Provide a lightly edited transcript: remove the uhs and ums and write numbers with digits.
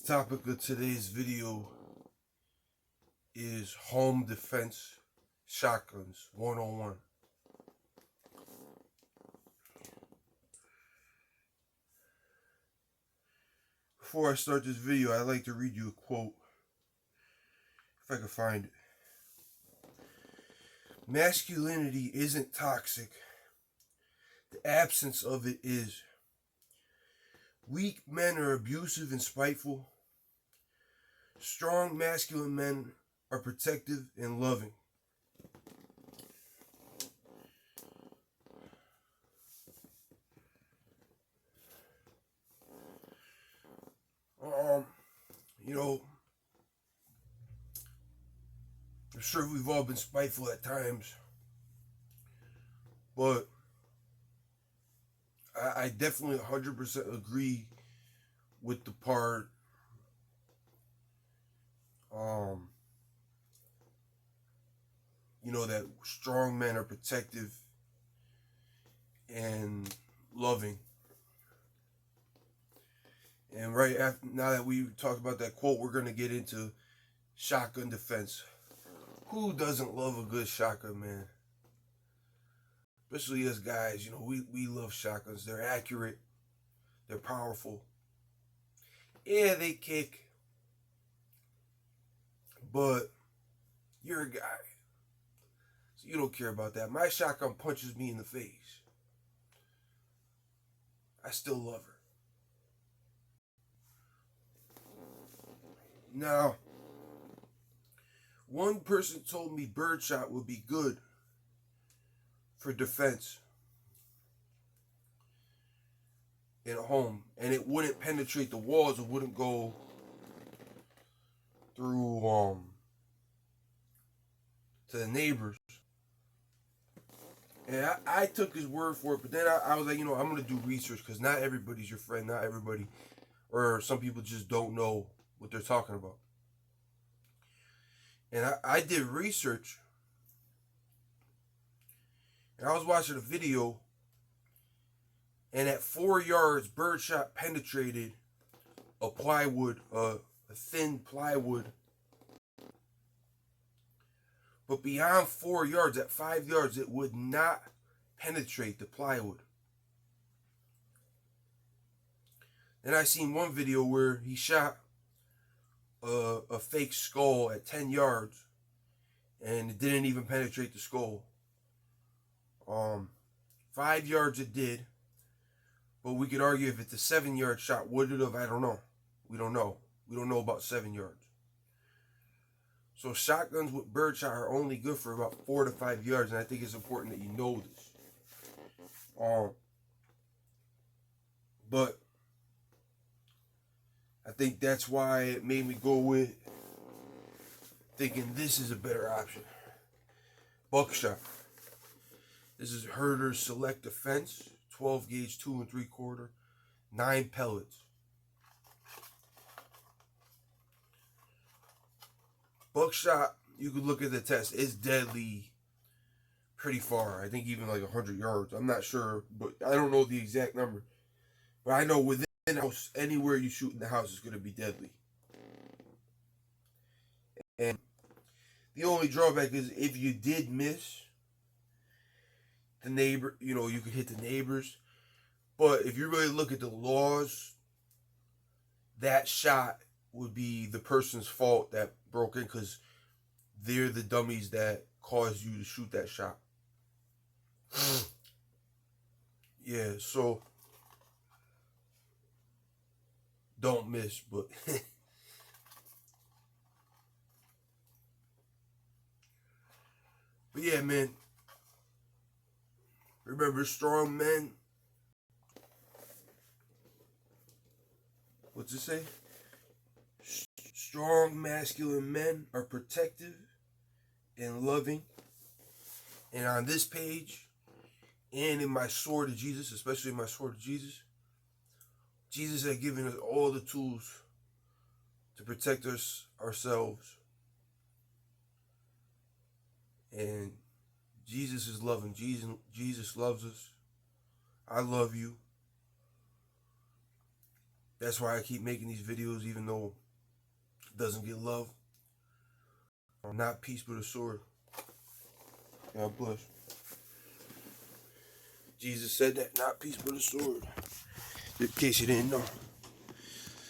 The topic of today's video is home defense shotguns 101. Before I start this video, I'd like to read you a quote, if I can find it. Masculinity isn't toxic. The absence of it is. Weak men are abusive and spiteful. Strong masculine men are protective and loving. I'm sure we've all been spiteful at times, but I definitely 100% agree with the part that strong men are protective and loving. And right after, now that we talked about that quote, we're going to get into shotgun defense. Who doesn't love a good shotgun, man? Especially us guys, we love shotguns. They're accurate. They're powerful. Yeah, they kick. But you're a guy. So you don't care about that. My shotgun punches me in the face. I still love her. Now, one person told me birdshot would be good for defense in a home, and it wouldn't penetrate the walls. It wouldn't go through to the neighbors. And I took his word for it, but then I was like, I'm going to do research, because not everybody's your friend. Not everybody, or some people just don't know what they're talking about. And I did research, and I was watching a video, and at 4 yards, birdshot penetrated a plywood, a thin plywood. But beyond 4 yards, at 5 yards, it would not penetrate the plywood. Then I seen one video where he shot a fake skull at 10 yards, and it didn't even penetrate the skull. 5 yards it did, but we could argue if it's a 7-yard shot, would it have? I don't know. We don't know. We don't know about 7 yards. So shotguns with birdshot are only good for about 4 to 5 yards, and I think it's important that you know this. But I think that's why it made me go with thinking this is a better option. Buckshot. This is Herder's Select Defense, 12 gauge, 2 3/4, 9 pellets. Buckshot, you could look at the test, it's deadly pretty far. I think even like 100 yards. I'm not sure, but I don't know the exact number. But I know within the house, anywhere you shoot in the house is going to be deadly. And the only drawback is if you did miss the neighbor, you could hit the neighbors. But if you really look at the laws, that shot would be the person's fault that broke in, because they're the dummies that caused you to shoot that shot. Yeah, so don't miss, but but yeah, man, remember, strong men, what's it say? Strong masculine men are protective and loving. And on this page, and in my Sword of Jesus, especially in my Sword of Jesus, Jesus had given us all the tools to protect ourselves. And Jesus is loving. Jesus loves us. I love you. That's why I keep making these videos, even though it doesn't get love. Not peace but a sword. God bless. Jesus said that, not peace but a sword. In case you didn't know.